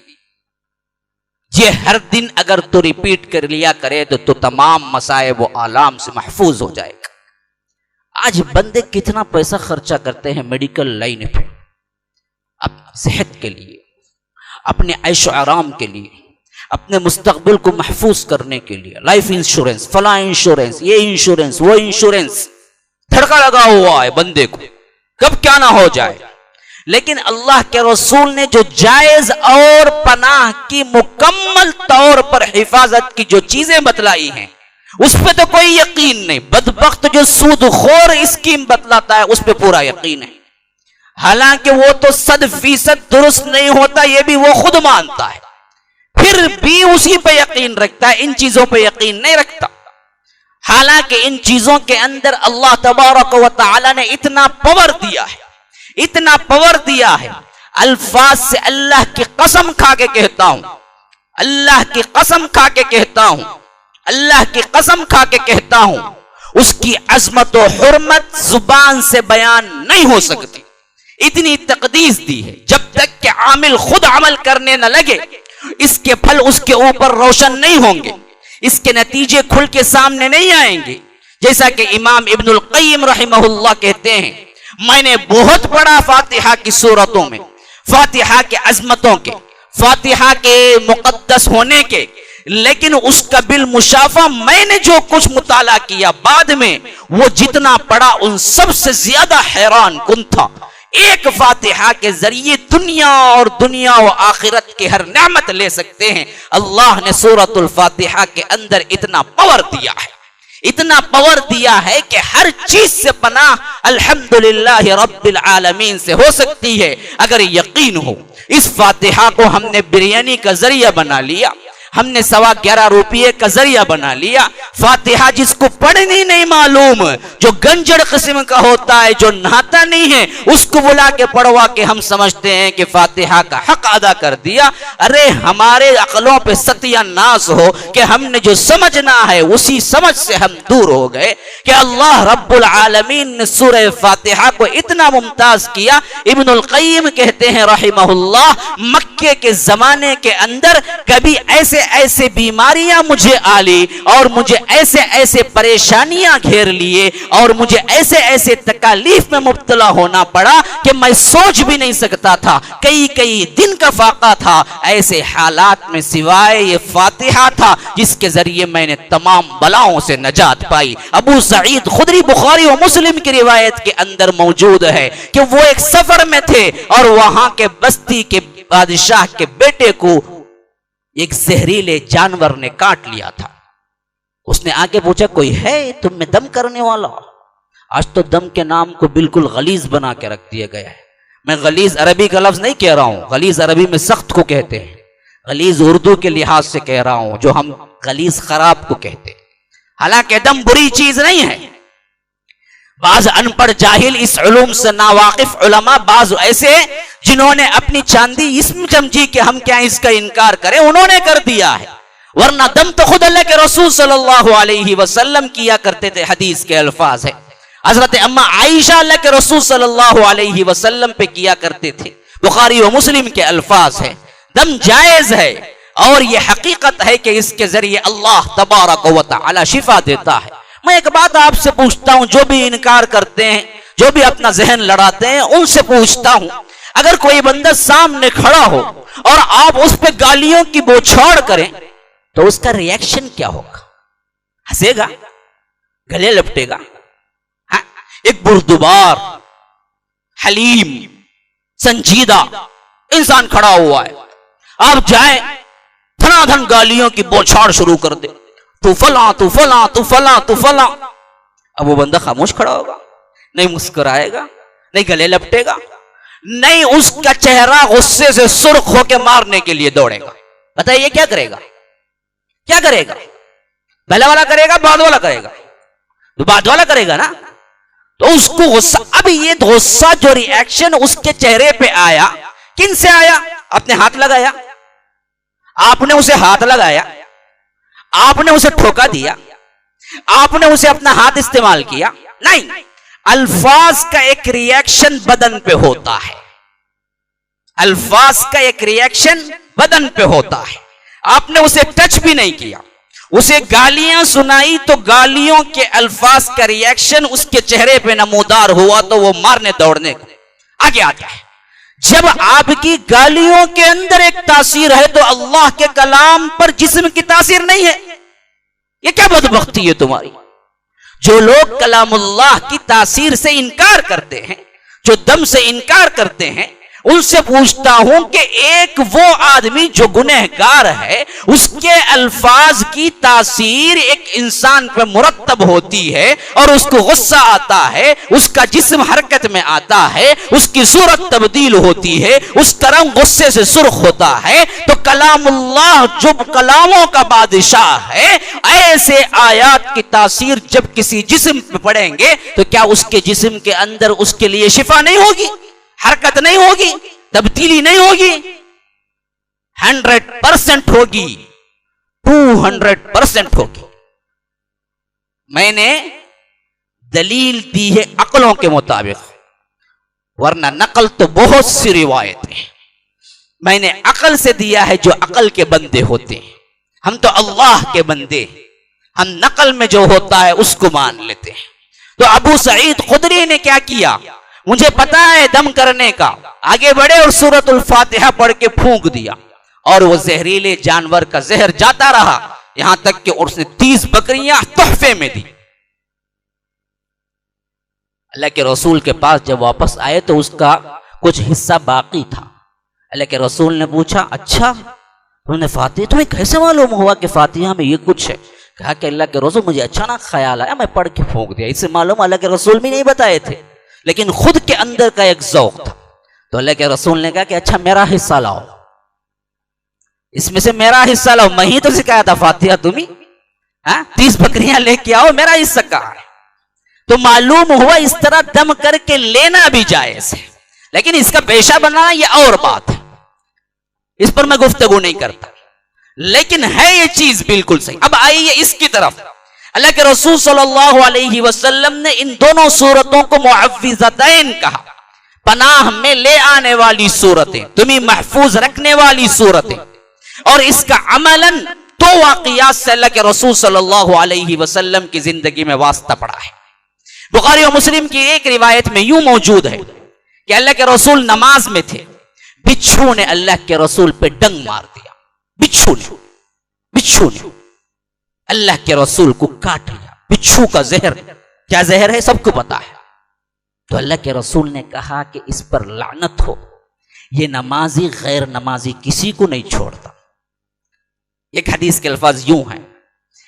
یہ ہر دن اگر تو ریپیٹ کر لیا کرے تو تمام مصائب و آلام سے محفوظ ہو جائے گا۔ آج بندے کتنا پیسہ خرچہ کرتے ہیں میڈیکل لائن پہ، اپنی صحت کے لیے، اپنے عیش و آرام کے لیے، اپنے مستقبل کو محفوظ کرنے کے لیے، لائف انشورنس، فلاں انشورنس، یہ انشورنس، وہ انشورنس، دھڑکا لگا ہوا ہے بندے کو کب کیا نہ ہو جائے۔ لیکن اللہ کے رسول نے جو جائز اور پناہ کی مکمل طور پر حفاظت کی جو چیزیں بتلائی ہیں اس پہ تو کوئی یقین نہیں۔ بدبخت جو سود خور اسکیم بتلاتا ہے اس پہ پورا یقین ہے، حالانکہ وہ تو 100% درست نہیں ہوتا، یہ بھی وہ خود مانتا ہے، پھر بھی اسی پہ یقین رکھتا ہے، ان چیزوں پہ یقین نہیں رکھتا، حالانکہ ان چیزوں کے اندر اللہ تبارک و تعالی نے اتنا پاور دیا ہے، اتنا پاور دیا ہے۔ الفاظ سے اللہ کی قسم کھا کے کہتا ہوں، اللہ کی قسم کھا کے کہتا ہوں، اللہ کی قسم کھا کے کہتا ہوں، اس کی عظمت و حرمت زبان سے بیان نہیں ہو سکتی، اتنی تقدیس دی ہے۔ جب تک کہ عامل خود عمل کرنے نہ لگے اس کے پھل اس کے اوپر روشن نہیں ہوں گے، اس کے نتیجے کھل کے سامنے نہیں آئیں گے۔ جیسا کہ امام ابن القیم رحمہ اللہ کہتے ہیں، میں نے بہت پڑھا فاتحہ کی صورتوں میں، فاتحہ کے عظمتوں کے، فاتحہ کے مقدس ہونے کے، لیکن اس کا بالمشافہ میں نے جو کچھ مطالعہ کیا بعد میں، وہ جتنا پڑھا ان سب سے زیادہ حیران کن تھا۔ ایک فاتحہ کے ذریعے دنیا و آخرت کے ہر نعمت لے سکتے ہیں۔ اللہ نے سورۃ الفاتحہ کے اندر اتنا پاور دیا ہے، اتنا پاور دیا ہے کہ ہر چیز سے پناہ الحمدللہ رب العالمین سے ہو سکتی ہے اگر یقین ہو۔ اس فاتحہ کو ہم نے بریانی کا ذریعہ بنا لیا، ہم نے 11.25 روپے کا ذریعہ بنا لیا۔ فاتحہ جس کو پڑھنی نہیں معلوم، جو گنجڑ قسم کا ہوتا ہے، جو نہاتا نہیں ہے، اس کو بلا کے پڑھوا کے ہم سمجھتے ہیں کہ فاتحہ کا حق ادا کر دیا۔ ارے ہمارے عقلوں پہ ستیہ ناز ہو کہ ہم نے جو سمجھنا ہے اسی سمجھ سے ہم دور ہو گئے کہ اللہ رب العالمین نے سورہ فاتحہ کو اتنا ممتاز کیا۔ ابن القیم کہتے ہیں رحمہ اللہ، مکے کے زمانے کے اندر کبھی ایسے ایسے ایسے بیماریاں مجھے آ لی اور مجھے ایسے ایسے پریشانیاں گھیر لیے اور مجھے ایسے ایسے تکالیف میں مبتلا ہونا پڑا کہ میں سوچ بھی نہیں سکتا تھا، کئی دن کا فاقہ تھا۔ ایسے حالات میں سوائے یہ فاتحہ تھا جس کے ذریعے میں نے تمام بلاؤں سے نجات پائی۔ ابو سعید خدری بخاری و مسلم کی روایت کے اندر موجود ہے کہ وہ ایک سفر میں تھے اور وہاں کے بستی کے بادشاہ کے بیٹے کو ایک زہریلے جانور نے کاٹ لیا تھا۔ اس نے آگے پوچھا کوئی ہے تم میں دم کرنے والا؟ آج تو دم کے نام کو بالکل غلیظ بنا کے رکھ دیا گیا ہے۔ میں غلیظ عربی کا لفظ نہیں کہہ رہا ہوں، غلیظ عربی میں سخت کو کہتے ہیں، غلیظ اردو کے لحاظ سے کہہ رہا ہوں جو ہم غلیظ خراب کو کہتے ہیں۔ حالانکہ دم بری چیز نہیں ہے۔ بعض ان پڑھ جاہل اس علوم سے ناواقف علماء، بعض ایسے جنہوں نے اپنی چاندی اسم سمجھی کہ ہم کیا اس کا انکار کریں، انہوں نے کر دیا ہے، ورنہ دم تو خود اللہ کے رسول صلی اللہ علیہ وسلم کیا کرتے تھے۔ حدیث کے الفاظ ہے، حضرت اما عائشہ اللہ کے رسول صلی اللہ علیہ وسلم پہ کیا کرتے تھے۔ بخاری و مسلم کے الفاظ ہے، دم جائز ہے اور یہ حقیقت ہے کہ اس کے ذریعے اللہ تبارک و تعالی شفا دیتا ہے۔ میں ایک بات آپ سے پوچھتا ہوں، جو بھی انکار کرتے ہیں، جو بھی اپنا ذہن لڑاتے ہیں، ان سے پوچھتا ہوں، اگر کوئی بندہ سامنے کھڑا ہو اور آپ اس پہ گالیوں کی بوچھاڑ کریں تو اس کا ری ایکشن کیا ہوگا؟ ہنسے گا؟ گلے لپٹے گا؟ ایک بردبار حلیم سنجیدہ انسان کھڑا ہوا ہے، آپ جائیں دھنا دھن گالیوں کی بوچھاڑ شروع کر دے، تو فلاں تو فلاں تو فلاں تو فلاں، اب وہ بندہ خاموش کھڑا ہوگا؟ نہیں مسکرائے گا، نہیں گلے لپٹے گا، نہیں اس کا چہرہ غصے سے سرخ ہو کے مارنے کے لیے دوڑے گا۔ بتائیے کیا کرے گا؟ کیا کرے گا؟ پہلا والا کرے گا، بعد والا کرے گا؟ تو بعد والا کرے گا نا، تو اس کو غصہ، اب یہ غصہ جو ری ایکشن اس کے چہرے پہ آیا، کن سے آیا؟ اپنے ہاتھ لگایا، آپ نے اسے ہاتھ لگایا، آپ نے اسے ٹھوکا دیا، آپ نے اسے اپنا ہاتھ استعمال کیا؟ نہیں، الفاظ کا ایک ری ایکشن بدن پہ ہوتا ہے، الفاظ کا ایک ری ایکشن بدن پہ ہوتا ہے۔ آپ نے اسے ٹچ بھی نہیں کیا، اسے گالیاں سنائی تو گالیوں کے الفاظ کا ری ایکشن اس کے چہرے پہ نمودار ہوا تو وہ مارنے دوڑنے کو آگے آتا ہے۔ جب آپ کی گالیوں کے اندر ایک تاثیر ہے تو اللہ کے کلام پر جسم کی تاثیر نہیں ہے، یہ کیا بدبختی ہے تمہاری؟ جو لوگ کلام اللہ کی تاثیر سے انکار کرتے ہیں، جو دم سے انکار کرتے ہیں، ان سے پوچھتا ہوں کہ ایک وہ آدمی جو گنہگار ہے، اس کے الفاظ کی تاثیر ایک انسان پہ مرتب ہوتی ہے اور اس کو غصہ آتا ہے، اس کا جسم حرکت میں آتا ہے، اس کی صورت تبدیل ہوتی ہے، اس کا رنگ غصے سے سرخ ہوتا ہے، تو کلام اللہ جو کلاموں کا بادشاہ ہے، ایسے آیات کی تاثیر جب کسی جسم پہ پڑیں گے تو کیا اس کے جسم کے اندر اس کے لیے شفا نہیں ہوگی؟ حرکت نہیں ہوگی؟ تبدیلی نہیں ہوگی؟ 100% ہوگی، 200% ہوگی۔ میں نے دلیل دی ہے عقلوں کے مطابق، ورنہ نقل تو بہت سی روایتیں میں نے عقل سے دیا ہے، جو عقل کے بندے ہوتے ہیں۔ ہم تو اللہ کے بندے، ہم نقل میں جو ہوتا ہے اس کو مان لیتے ہیں۔ تو ابو سعید خدری نے کیا کیا؟ مجھے پتا ہے دم کرنے کا، آگے بڑھے اور سورۃ الفاتحہ پڑھ کے پھونک دیا اور وہ زہریلے جانور کا زہر جاتا رہا، یہاں تک کہ اس نے 30 بکریاں تحفے میں دی۔ اللہ کے رسول کے پاس جب واپس آئے تو اس کا کچھ حصہ باقی تھا۔ اللہ کے رسول نے پوچھا اچھا تم نے فاتحہ، تمہیں کیسے معلوم ہوا کہ فاتحہ میں یہ کچھ ہے؟ کہا کہ اللہ کے رسول مجھے اچانک خیال آیا، میں پڑھ کے پھونک دیا۔ اس سے معلوم اللہ کے رسول بھی نہیں بتائے تھے، لیکن خود کے اندر کا ایک ذوق تھا۔ تو اللہ کے رسول نے کہا کہ اچھا میرا حصہ لاؤ، اس میں سے میرا حصہ لاؤ، میں ہی تو سکھایا تھا فاتحہ تمہیں، 30 بکریاں لے کے آؤ، میرا حصہ کہاں ہے؟ تو معلوم ہوا اس طرح دم کر کے لینا بھی جائز ہے، لیکن اس کا پیشہ بنانا یہ اور بات ہے، اس پر میں گفتگو نہیں کرتا، لیکن ہے یہ چیز بالکل صحیح۔ اب آئیے اس کی طرف۔ اللہ کے رسول صلی اللہ علیہ وسلم نے ان دونوں صورتوں کو معوذتین کہا، پناہ میں لے آنے والی صورتیں، تمہیں محفوظ رکھنے والی صورتیں۔ اور اس کا عملاً دو واقعات سے اللہ کے رسول صلی اللہ علیہ وسلم کی زندگی میں واسطہ پڑا ہے. بخاری و مسلم کی ایک روایت میں یوں موجود ہے کہ اللہ کے رسول نماز میں تھے, بچھو نے اللہ کے رسول پہ ڈنگ مار دیا. بچھو نے اللہ کے رسول کو کاٹ لیا. بچھو کا زہر کیا زہر ہے سب کو پتا ہے. تو اللہ کے رسول نے کہا کہ اس پر لعنت ہو, یہ نمازی غیر نمازی کسی کو نہیں چھوڑتا. ایک حدیث کے الفاظ یوں ہیں,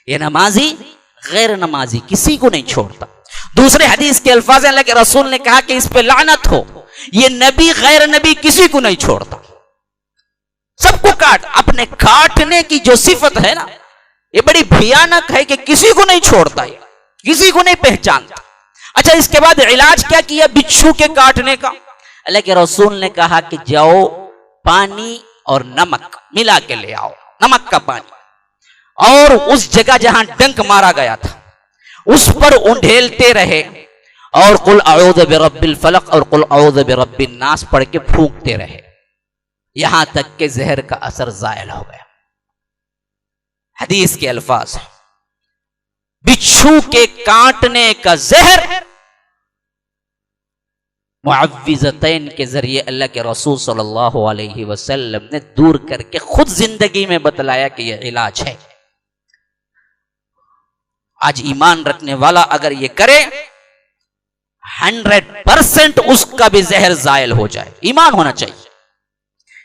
یہ نمازی غیر نمازی کسی کو نہیں چھوڑتا. دوسرے حدیث کے الفاظ اللہ کے رسول نے کہا کہ اس پہ لعنت ہو, یہ نبی غیر نبی کسی کو نہیں چھوڑتا, سب کو کاٹ. اپنے کاٹنے کی جو صفت ہے نا, یہ بڑی بھیانک ہے کہ کسی کو نہیں چھوڑتا, کسی کو نہیں پہچانتا. اچھا, اس کے بعد علاج کیا کیا بچھو کے کاٹنے کا؟ اللہ کے رسول نے کہا کہ جاؤ پانی اور نمک ملا کے لے آؤ, نمک کا پانی, اور اس جگہ جہاں ڈنک مارا گیا تھا اس پر انڈھیلتے رہے, اور قل اعوذ برب الفلق اور قل اعوذ برب الناس پڑھ کے پھونکتے رہے, یہاں تک کہ زہر کا اثر زائل ہو گیا. حدیث کے الفاظ, بچھو کے کاٹنے کا زہر معوذتین کے ذریعے اللہ کے رسول صلی اللہ علیہ وسلم نے دور کر کے خود زندگی میں بتلایا کہ یہ علاج ہے. آج ایمان رکھنے والا اگر یہ کرے 100% اس کا بھی زہر زائل ہو جائے. ایمان ہونا چاہیے,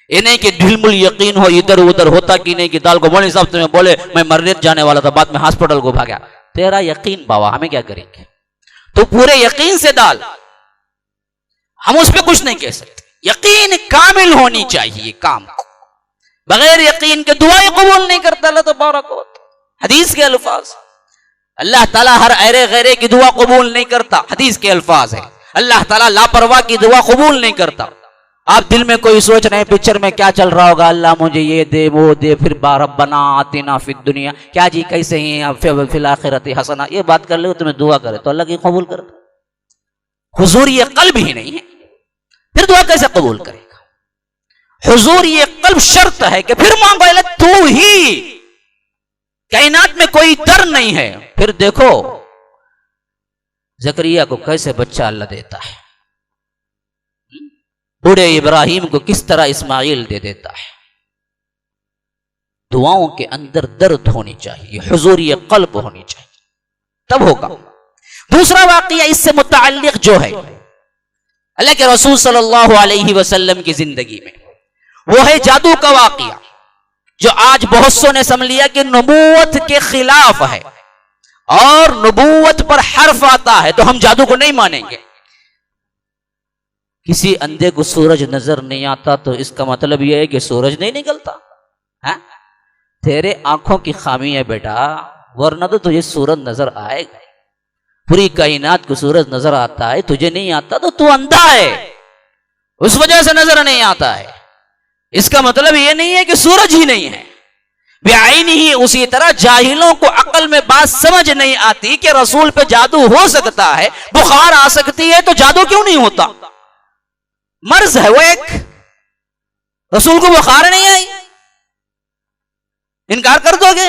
یہ نہیں کہ ڈھلمل یقین ہو, ادھر ادھر ہوتا کہ نہیں کہ دال کو مولوی صاحب تمہیں بولے میں مرنے جانے والا تھا, بعد میں ہاسپٹل کو بھاگا. تیرا یقین بابا, ہمیں کیا کریں گے؟ تو پورے یقین سے ڈال, ہم اس پہ کچھ نہیں کہہ سکتے. یقین کامل ہونی چاہیے کام کو, بغیر یقین کے دعائیں قبول نہیں کرتا اللہ تبارک و تعالی. حدیث کے الفاظ, اللہ تعالیٰ ہر ایرے غیرے کی دعا قبول نہیں کرتا. حدیث کے الفاظ ہے, اللہ تعالیٰ لاپرواہ کی دعا قبول نہیں کرتا. آپ دل میں کوئی سوچ رہے ہیں پکچر میں کیا چل رہا ہوگا, اللہ مجھے یہ دے وہ دے, پھر ربنا آتنا فی الدنیا, کیا جی کیسے ہیں فی الاخرۃ حسنہ, یہ بات کر لے تمہیں دعا کرے تو اللہ کی قبول کرتا. حضور یہ قلب ہی نہیں ہے, پھر دعا کیسے قبول کرے گا؟ حضور یہ قلب شرط ہے کہ پھر مانگو اللہ تو ہی, کائنات میں کوئی در نہیں ہے. پھر دیکھو زکریا کو کیسے بچہ اللہ دیتا ہے, بوڑھے ابراہیم کو کس طرح اسماعیل دے دیتا ہے. دعاؤں کے اندر درد ہونی چاہیے, حضور یہ قلب ہونی چاہیے, تب ہوگا. دوسرا واقعہ اس سے متعلق جو ہے اللہ کے رسول صلی اللہ علیہ وسلم کی زندگی میں, وہ ہے جادو کا واقعہ, جو آج بہت سو نے سمجھ لیا کہ نبوت کے خلاف ہے اور نبوت پر حرف آتا ہے تو ہم جادو کو نہیں مانیں گے. کسی اندھے کو سورج نظر نہیں آتا تو اس کا مطلب یہ ہے کہ سورج نہیں نکلتا. تیرے آنکھوں کی خامی ہے بیٹا, ورنہ تو تجھے سورج نظر آئے گا. پوری کائنات کو سورج نظر آتا ہے, تجھے نہیں آتا تو اندھا ہے, اس وجہ سے نظر نہیں آتا ہے. اس کا مطلب یہ نہیں ہے کہ سورج ہی نہیں ہے. بعین ہی اسی طرح جاہلوں کو عقل میں بات سمجھ نہیں آتی کہ رسول پہ جادو ہو سکتا ہے, بخار آ سکتی ہے, تو جادو کیوں نہیں ہوتا؟ مرض ہے وہ ایک, رسول کو بخار نہیں آئی, انکار کر دو گے؟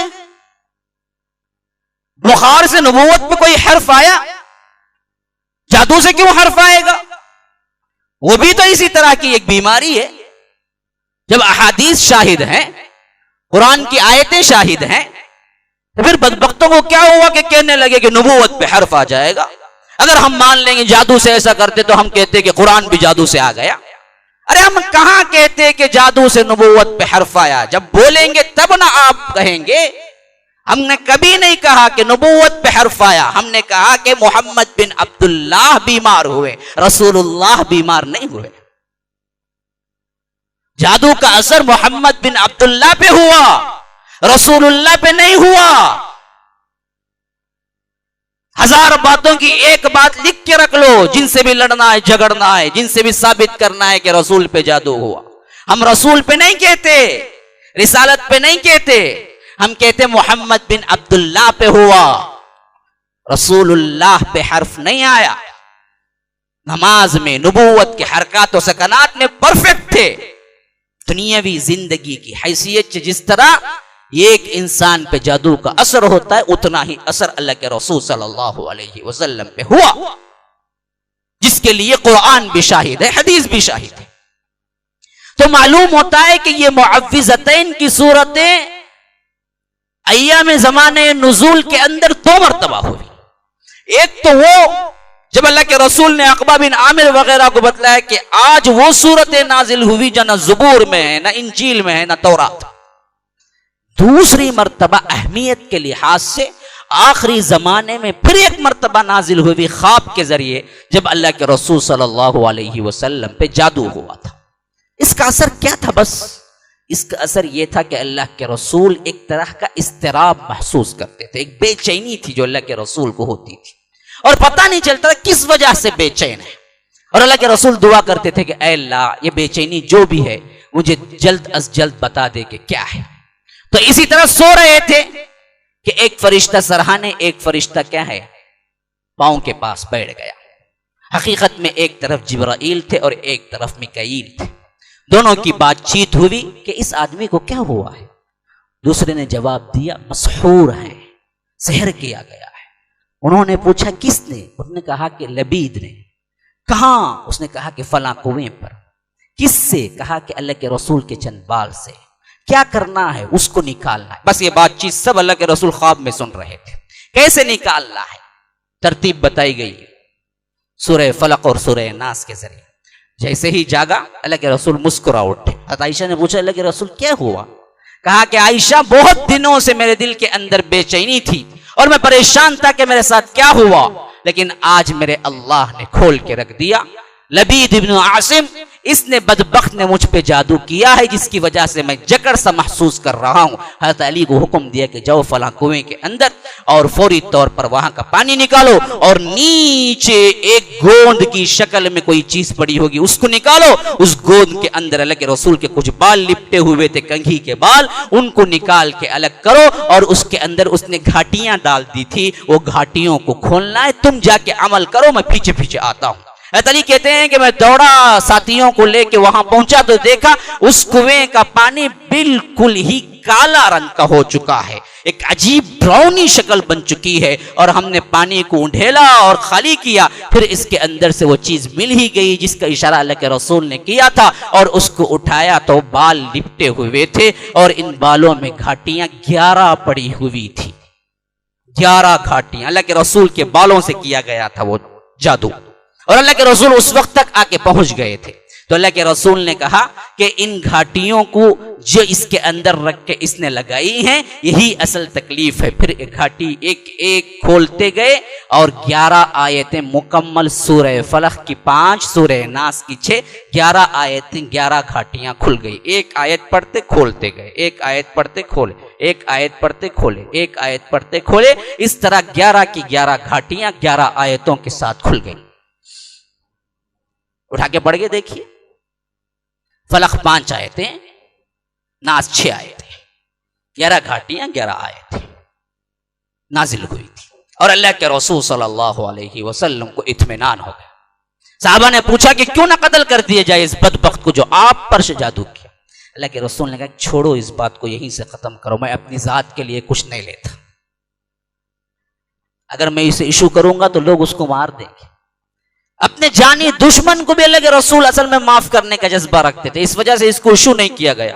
بخار سے نبوت پہ کوئی حرف آیا, جادو سے کیوں حرف آئے گا؟ وہ بھی تو اسی طرح کی ایک بیماری ہے. جب احادیث شاہد ہیں, قرآن کی آیتیں شاہد ہیں, تو پھر بدبختوں کو کیا ہوا کہ کہنے لگے کہ نبوت پہ حرف آ جائے گا. اگر ہم مان لیں گے جادو سے ایسا کرتے تو ہم کہتے کہ قرآن بھی جادو سے آ گیا. ارے ہم کہاں کہتے کہ جادو سے نبوت پہ حرف آیا؟ جب بولیں گے تب نہ آپ کہیں گے. ہم نے کبھی نہیں کہا کہ نبوت پہ حرف آیا, ہم نے کہا کہ محمد بن عبداللہ بیمار ہوئے, رسول اللہ بیمار نہیں ہوئے. جادو کا اثر محمد بن عبداللہ پہ ہوا, رسول اللہ پہ نہیں ہوا. ہزار باتوں کی ایک بات لکھ کے رکھ لو, جن سے بھی لڑنا ہے جھگڑنا ہے, جن سے بھی ثابت کرنا ہے کہ رسول پہ جادو ہوا. ہم رسول پہ نہیں کہتے, رسالت پہ نہیں کہتے, ہم کہتے محمد بن عبداللہ پہ ہوا, رسول اللہ پہ حرف نہیں آیا. نماز میں نبوت کے حرکات و سکنات میں پرفیکٹ تھے, دنیاوی زندگی کی حیثیت سے جس طرح ایک انسان پہ جادو کا اثر ہوتا ہے اتنا ہی اثر اللہ کے رسول صلی اللہ علیہ وسلم پہ ہوا، جس کے لیے قرآن بھی شاہد ہے، حدیث بھی شاہد ہے۔ تو معلوم ہوتا ہے کہ یہ معوذتین کی صورتیں ایام زمانے نزول کے اندر 2 مرتبہ ہوئی۔ ایک تو وہ جب اللہ کے رسول نے عقبہ بن عامر وغیرہ کو بتلایا کہ آج وہ صورتیں نازل ہوئی جو نہ زبور میں ہے، نہ انجیل میں ہے، نہ تورات۔ دوسری مرتبہ اہمیت کے لحاظ سے آخری زمانے میں پھر ایک مرتبہ نازل ہوئی خواب کے ذریعے، جب اللہ کے رسول صلی اللہ علیہ وسلم پہ جادو ہوا تھا۔ اس کا اثر کیا تھا؟ بس اس کا اثر یہ تھا کہ اللہ کے رسول ایک طرح کا اضطراب محسوس کرتے تھے، ایک بے چینی تھی جو اللہ کے رسول کو ہوتی تھی، اور پتہ نہیں چلتا کس وجہ سے بے چین ہے۔ اور اللہ کے رسول دعا کرتے تھے کہ اے اللہ، یہ بے چینی جو بھی ہے مجھے جلد از جلد بتا دے کہ کیا ہے۔ تو اسی طرح سو رہے تھے کہ ایک فرشتہ سرہانے، ایک فرشتہ کیا ہے، پاؤں کے پاس بیٹھ گیا۔ حقیقت میں ایک طرف جبرائیل تھے اور ایک طرف میکائیل تھے۔ دونوں کی بات چیت ہوئی کہ اس آدمی کو کیا ہوا ہے۔ دوسرے نے جواب دیا مسحور ہیں، سحر کیا گیا ہے۔ انہوں نے پوچھا کس نے؟ انہوں نے کہا کہ لبید نے۔ کہاں؟ اس نے کہا کہ فلاں کنویں پر۔ کس سے؟ کہا کہ اللہ کے رسول کے چند بال سے۔ کیا کرنا ہے؟ اس کو نکالنا ہے۔ بس یہ بات چیت سب اللہ کے رسول خواب میں سن رہے تھے۔ کیسے نکالنا ہے؟ ترتیب بتائی گئی سورہ فلق اور سورہ ناس کے ذریعے۔ جیسے ہی جاگا اللہ کے رسول مسکرا اٹھے۔ حضرت عائشہ نے پوچھا اللہ کے رسول کیا ہوا؟ کہا کہ عائشہ بہت دنوں سے میرے دل کے اندر بے چینی تھی اور میں پریشان تھا کہ میرے ساتھ کیا ہوا، لیکن آج میرے اللہ نے کھول کے رکھ دیا۔ لبید ابن عاصم، اس نے بدبخت نے مجھ پہ جادو کیا ہے جس کی وجہ سے میں جکڑ سا محسوس کر رہا ہوں۔ حضرت علی کو حکم دیا کہ جاؤ فلاں کنویں کے اندر اور فوری طور پر وہاں کا پانی نکالو، اور نیچے ایک گوند کی شکل میں کوئی چیز پڑی ہوگی اس کو نکالو۔ اس گوند کے اندر اللہ کے رسول کے کچھ بال لپٹے ہوئے تھے، کنگھی کے بال، ان کو نکال کے الگ کرو، اور اس کے اندر اس نے گھاٹیاں ڈال دی تھی، وہ گھاٹیوں کو کھولنا ہے، تم جا کے عمل کرو، میں پیچھے پیچھے آتا ہوں۔ علی کہتے ہیں کہ میں دوڑا ساتھیوں کو لے کے وہاں پہنچا تو دیکھا اس کنویں کا پانی بالکل ہی کالا رنگ کا ہو چکا ہے، ایک عجیب براؤنی شکل بن چکی ہے، اور ہم نے پانی کو انڈھیلا اور خالی کیا، پھر اس کے اندر سے وہ چیز مل ہی گئی جس کا اشارہ اللہ کے رسول نے کیا تھا، اور اس کو اٹھایا تو بال لپٹے ہوئے تھے، اور ان بالوں میں گھاٹیاں 11 پڑی ہوئی تھی۔ 11 گھاٹیاں اللہ کے رسول کے بالوں سے کیا گیا تھا وہ جادو، اور اللہ کے رسول اس وقت تک آ کے پہنچ گئے تھے۔ تو اللہ کے رسول نے کہا کہ ان گھاٹیوں کو جو اس کے اندر رکھ کے اس نے لگائی ہیں یہی اصل تکلیف ہے۔ پھر ایک گھاٹی ایک ایک کھولتے گئے اور 11 آیتیں مکمل، سورہ فلق کی 5، سورہ ناس کی 6، 11 آیتیں، 11 گھاٹیاں کھل گئی۔ ایک آیت پڑھتے کھولتے گئے، ایک آیت پڑھتے کھولے، ایک آیت پڑھتے کھولے، ایک آیت پڑھتے کھولے، اس طرح 11 کی 11 گھاٹیاں 11 آیتوں کے ساتھ کھل گئی۔ اٹھا کے پڑھ کے دیکھیے، فلق 5 آیتیں، ناس 6 آیتیں، 11 گھاٹیاں 11 آیتیں نازل ہوئی تھی، اور اللہ کے رسول صلی اللہ علیہ وسلم کو اطمینان ہو گیا۔ صحابہ نے پوچھا کہ کیوں نہ قتل کر دیا جائے اس بدبخت کو جو آپ پر سے جادو کیا؟ اللہ کے رسول نے کہا چھوڑو اس بات کو، یہیں سے ختم کرو، میں اپنی ذات کے لیے کچھ نہیں لیتا، اگر میں اسے ایشو کروں گا تو لوگ اس کو مار دیں گے۔ اپنے جانی دشمن کو بھی اللہ کے رسول اصل میں معاف کرنے کا جذبہ رکھتے تھے، اس وجہ سے اس کو ایشو نہیں کیا گیا۔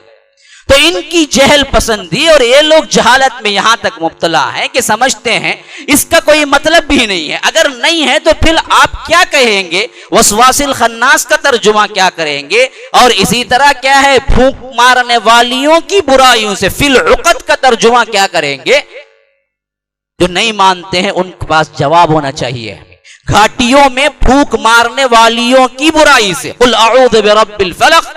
تو ان کی جہل پسندی، اور یہ لوگ جہالت میں یہاں تک مبتلا ہیں کہ سمجھتے ہیں اس کا کوئی مطلب بھی نہیں ہے، اگر نہیں ہے تو پھر آپ کیا کہیں گے، وسواس الخناس کا ترجمہ کیا کریں گے، اور اسی طرح کیا ہے پھونک مارنے والیوں کی برائیوں سے فی العقد کا ترجمہ کیا کریں گے۔ جو نہیں مانتے ہیں ان کے پاس جواب ہونا چاہیے، گھاٹیوں میں پھونک مارنے والیوں کی برائی سے، قل اعوذ برب الفلق،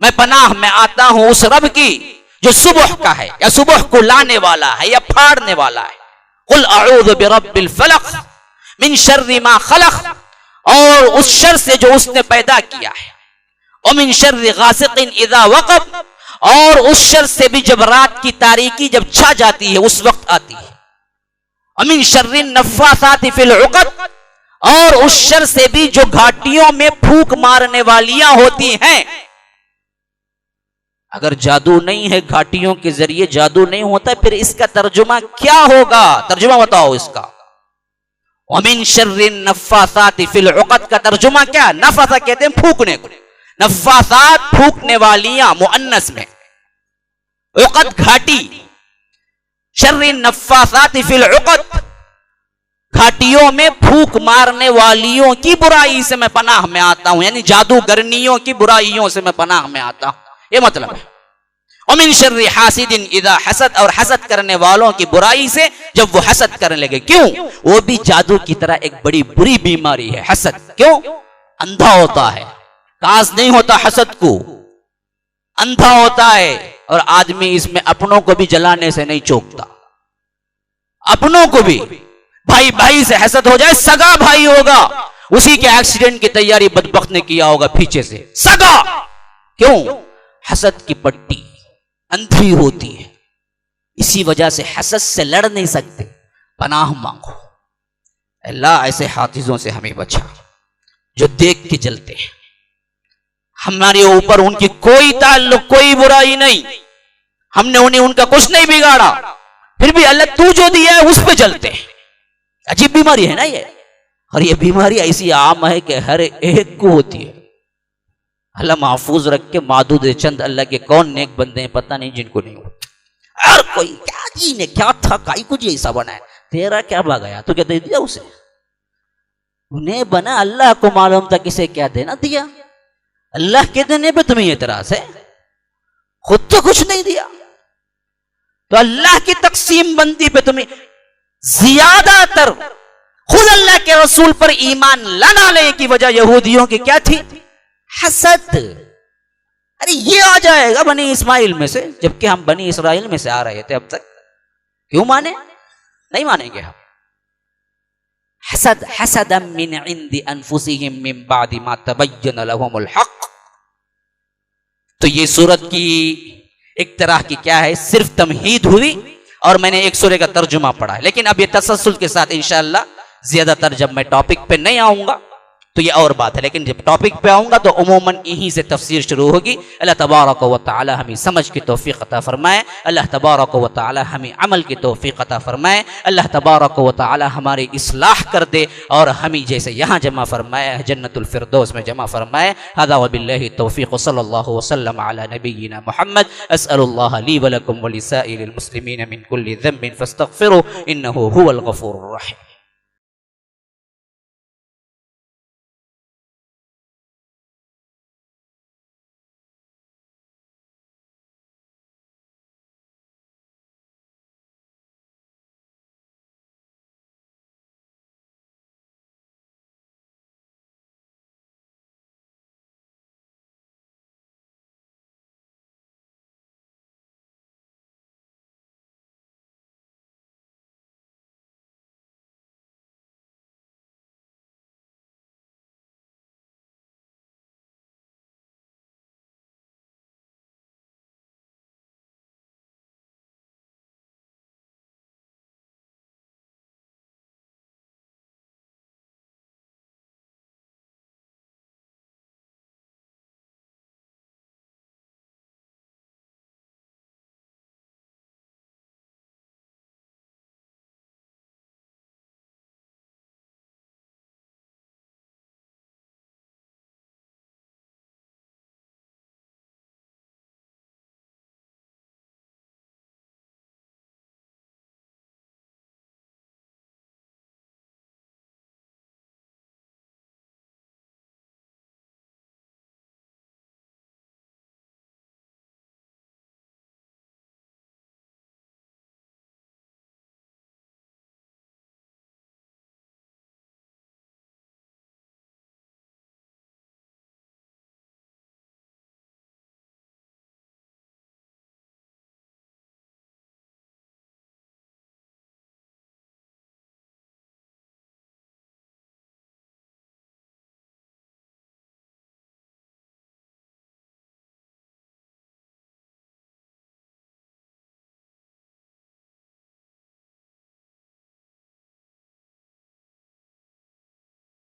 میں پناہ میں آتا ہوں اس رب کی جو صبح کا ہے، یا صبح کو لانے والا ہے یا پھاڑنے والا ہے۔ قل اعوذ برب الفلق من شر ما خلق، اور اس شر سے جو اس نے پیدا کیا ہے، ومن شر غاسق اذا وقب، اور اس شر سے بھی جب رات کی تاریکی جب چھا جاتی ہے اس وقت آتی ہے، ومن شر النفاثات فی العقد، اور اس شر سے بھی جو گھاٹیوں میں پھونک مارنے والیاں ہوتی ہیں۔ اگر جادو نہیں ہے، گھاٹیوں کے ذریعے جادو نہیں ہوتا، پھر اس کا ترجمہ کیا ہوگا؟ ترجمہ بتاؤ اس کا۔ وَمِن شَرِّ النَّفَّاثَاتِ فِي الْعُقَدِ کا ترجمہ کیا؟ نفاثہ کہتے ہیں پھونکنے کو، نفاثات پھونکنے والیاں مؤنث میں، عقد گھاٹی، شر النفاثات فی العقد گھاٹیوں میں پھونک مارنے والیوں کی برائی سے میں پناہ میں آتا ہوں، یعنی جادوگرنیوں کی برائیوں سے میں پناہ میں آتا ہوں، یہ مطلب ہے۔ وَمِن شَرِّ حَاسِدٍ اِذَا حَسَد، اور حسد کرنے والوں کی برائی سے جب وہ حسد کرنے لگے۔ کیوں؟ وہ بھی جادو کی طرح ایک بڑی بری بیماری ہے حسد۔ کیوں؟ اندھا ہوتا ہے، کاز نہیں ہوتا حسد کو، اندھا ہوتا ہے، اور آدمی اس میں اپنوں کو بھی جلانے سے نہیں چوکتا، اپنوں کو بھی۔ بھائی بھائی سے حسد ہو جائے، سگا بھائی ہوگا، اسی کے ایکسیڈنٹ کی تیاری بدبخت نے کیا ہوگا پیچھے سے، سگا۔ کیوں؟ حسد کی پٹی اندھی ہوتی ہے، اسی وجہ سے حسد سے لڑ نہیں سکتے، پناہ مانگو۔ اللہ ایسے حافظوں سے ہمیں بچا جو دیکھ کے جلتے ہیں، ہمارے اوپر ان کی کوئی تعلق، کوئی برائی نہیں، ہم نے انہیں ان کا کچھ نہیں بگاڑا، پھر بھی اللہ تو جو دیا ہے اس پہ جلتے ہیں۔ عجیب بیماری ہے نا یہ، اور یہ بیماری ایسی عام ہے کہ ہر ایک کو ہوتی ہے۔ اللہ محفوظ رکھ کے، معدود چند اللہ کے کون نیک بندے ہیں پتہ نہیں جن کو نہیں ہوتی۔ اور کوئی کیا جی نے کیا تھا، کائی کچھ ایسا بنا ہے، تیرا کیا بھاگایا، تو کیا دے دیا اسے؟ انہیں بنا، اللہ کو معلوم تھا کسے کیا دینا دیا، اللہ کے دینے پہ تمہیں اعتراض ہے، خود تو کچھ نہیں دیا، تو اللہ کی تقسیم بندی پہ تمہیں زیادہ تر خود اللہ کے رسول پر ایمان لانا لے کی وجہ یہودیوں کی کیا تھی؟ حسد۔ ارے یہ آ جائے گا بنی اسماعیل میں سے، جبکہ ہم بنی اسرائیل میں سے آ رہے تھے اب تک، کیوں مانے؟ نہیں مانیں گے ہم۔ حسد حسدا من عند انفسهم من بعد ما تبین لهم الحق۔ تو یہ سورت کی ایک طرح کی کیا ہے، صرف تمہید ہوئی، اور میں نے ایک سورہ کا ترجمہ پڑھا ہے، لیکن اب یہ تسلسل کے ساتھ انشاءاللہ زیادہ تر جب میں ٹاپک پہ نہیں آؤں گا تو یہ اور بات ہے، لیکن جب ٹاپک پہ آؤں گا تو عموماً یہیں سے تفسیر شروع ہوگی۔ اللہ تبارک و تعالی ہمیں سمجھ کی توفیق عطا فرمائے، اللہ تبارک و تعالی ہمیں عمل کی توفیق عطا فرمائے، اللہ تبارک و تعالی ہماری اصلاح کر دے، اور ہمیں جیسے یہاں جمع فرمائے جنت الفردوس میں جمع فرمائے۔ ھذا وباللہ التوفیق، صلی اللہ وسلم علی نبینا محمد۔ اسأل اللہ لی ولکم ولسائر المسلمین من کل ذنب فاستغفروا انہ هو الغفور الرحیم۔